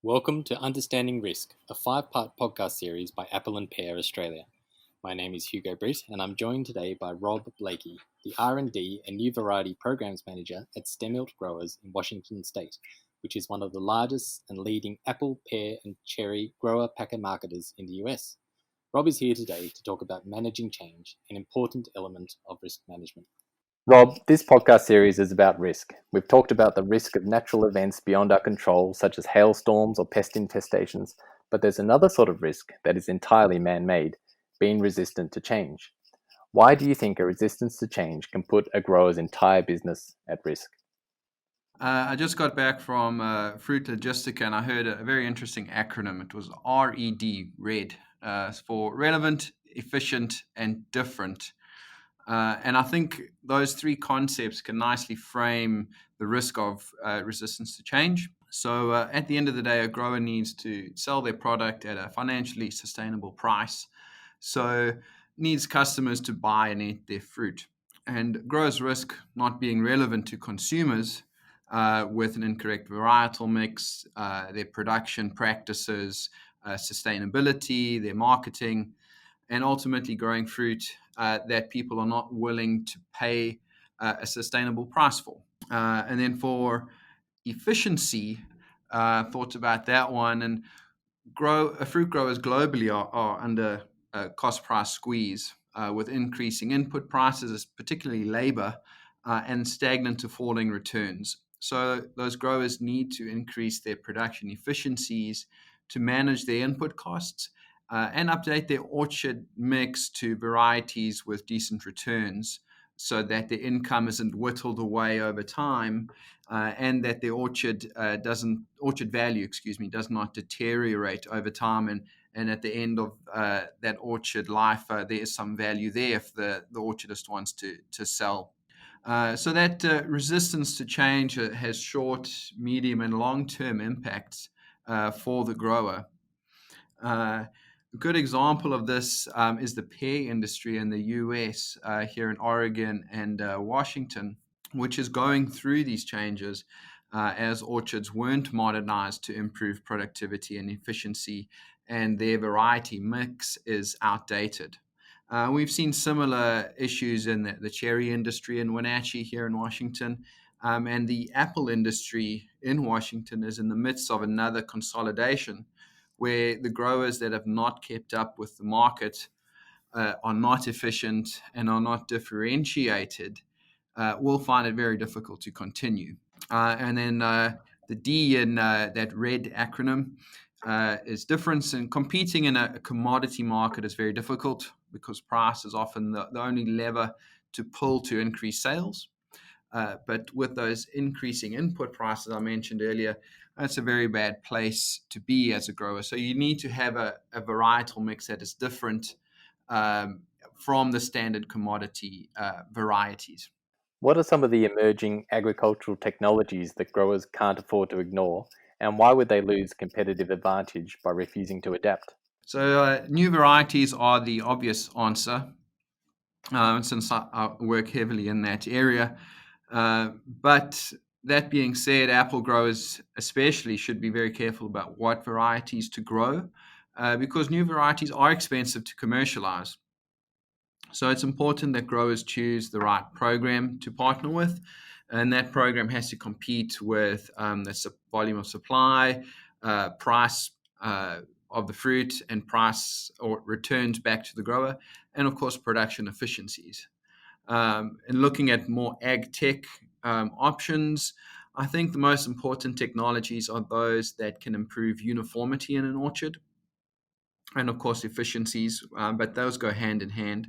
Welcome to Understanding Risk, a 5-part podcast series by Apple and Pear Australia. My name is Hugo Britt, and I'm joined today by Rob Blakey, the R&D and New Variety Programs Manager at Stemlit Growers in Washington State, which is one of the largest and leading apple, pear, and cherry grower packer marketers in the US. Rob is here today to talk about managing change, an important element of risk management. Rob, this podcast series is about risk. We've talked about the risk of natural events beyond our control, such as hailstorms or pest infestations, but there's another sort of risk that is entirely man-made, being resistant to change. Why do you think a resistance to change can put a grower's entire business at risk? I just got back from Fruit Logistica and I heard a very interesting acronym. It was R-E-D, RED, for relevant, efficient, and different. And I think those three concepts can nicely frame the risk of resistance to change. So at the end of the day, a grower needs to sell their product at a financially sustainable price. So needs customers to buy and eat their fruit. And growers risk not being relevant to consumers with an incorrect varietal mix, their production practices, sustainability, their marketing, and ultimately growing fruit that people are not willing to pay a sustainable price for. And then for efficiency, thought about that one, and fruit growers globally are under a cost price squeeze with increasing input prices, particularly labor, and stagnant to falling returns. So those growers need to increase their production efficiencies to manage their input costs and update their orchard mix to varieties with decent returns so that their income isn't whittled away over time and that their orchard value does not deteriorate over time, and at the end of that orchard life there is some value there if the orchardist wants to sell. So that resistance to change has short, medium, and long-term impacts for the grower. A good example of this is the pear industry in the US, here in Oregon and Washington, which is going through these changes as orchards weren't modernized to improve productivity and efficiency, and their variety mix is outdated. We've seen similar issues in the cherry industry in Wenatchee here in Washington, and the apple industry in Washington is in the midst of another consolidation where the growers that have not kept up with the market are not efficient and are not differentiated will find it very difficult to continue. And then the D in that RED acronym is difference, and competing in a commodity market is very difficult because price is often the only lever to pull to increase sales. But with those increasing input prices I mentioned earlier, that's a very bad place to be as a grower. So you need to have a varietal mix that is different from the standard commodity varieties. What are some of the emerging agricultural technologies that growers can't afford to ignore, and why would they lose competitive advantage by refusing to adapt? So new varieties are the obvious answer, since I work heavily in that area. But that being said, apple growers especially should be very careful about what varieties to grow because new varieties are expensive to commercialize. So it's important that growers choose the right program to partner with, and that program has to compete with the volume of supply, price of the fruit, and price or returns back to the grower, and of course production efficiencies. And looking at more AgTech options, I think the most important technologies are those that can improve uniformity in an orchard and of course efficiencies, but those go hand in hand.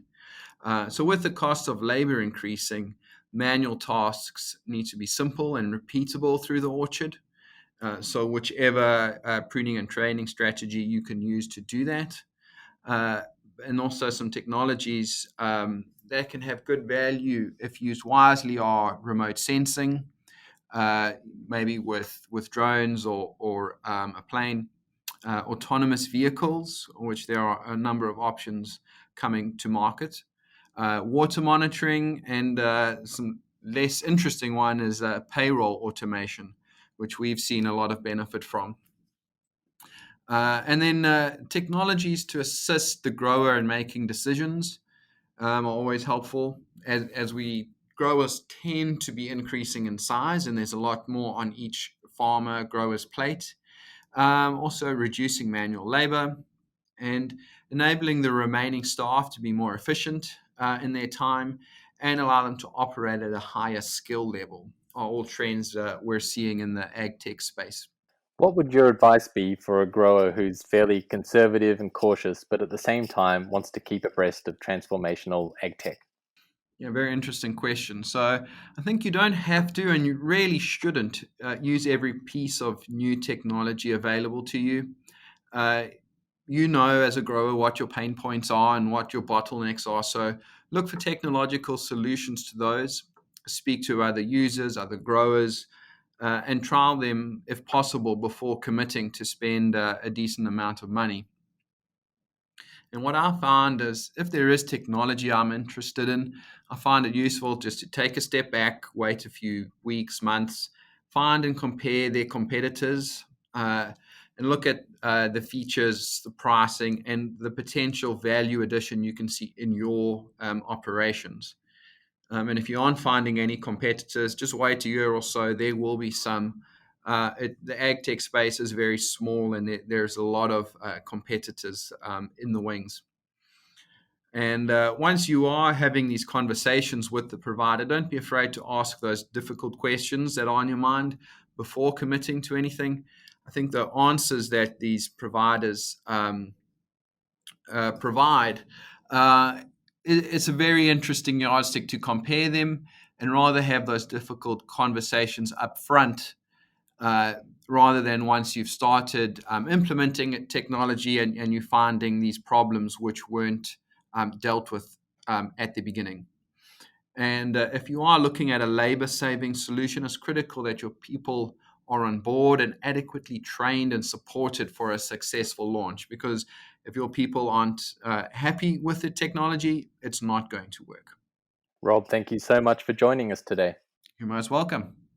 So with the cost of labor increasing, manual tasks need to be simple and repeatable through the orchard. So whichever pruning and training strategy you can use to do that. And also some technologies that can have good value if used wisely are remote sensing, maybe with drones or a plane, autonomous vehicles, which there are a number of options coming to market. Water monitoring, and some less interesting one is payroll automation, which we've seen a lot of benefit from. And then technologies to assist the grower in making decisions are always helpful. As we growers tend to be increasing in size, and there's a lot more on each farmer grower's plate. Also, reducing manual labor and enabling the remaining staff to be more efficient in their time and allow them to operate at a higher skill level are all trends we're seeing in the ag tech space. What would your advice be for a grower who's fairly conservative and cautious, but at the same time wants to keep abreast of transformational ag tech? Yeah, very interesting question. So I think you don't have to, and you really shouldn't use every piece of new technology available to you. Uh, you know, as a grower, what your pain points are and what your bottlenecks are. So look for technological solutions to those. Speak to other users, other growers, and trial them if possible before committing to spend a decent amount of money. And what I found is if there is technology I'm interested in, I find it useful just to take a step back, wait a few weeks, months, find and compare their competitors, and look at the features, the pricing, and the potential value addition you can see in your operations. And if you aren't finding any competitors, just wait a year or so. There will be some. The ag tech space is very small, and there's a lot of competitors in the wings. And once you are having these conversations with the provider, don't be afraid to ask those difficult questions that are on your mind before committing to anything. I think the answers that these providers provide, it's a very interesting yardstick to compare them and rather have those difficult conversations up front rather than once you've started implementing technology and you're finding these problems which weren't dealt with at the beginning. And if you are looking at a labor saving solution, it's critical that your people are on board and adequately trained and supported for a successful launch. Because if your people aren't happy with the technology, it's not going to work. Rob, thank you so much for joining us today. You're most welcome.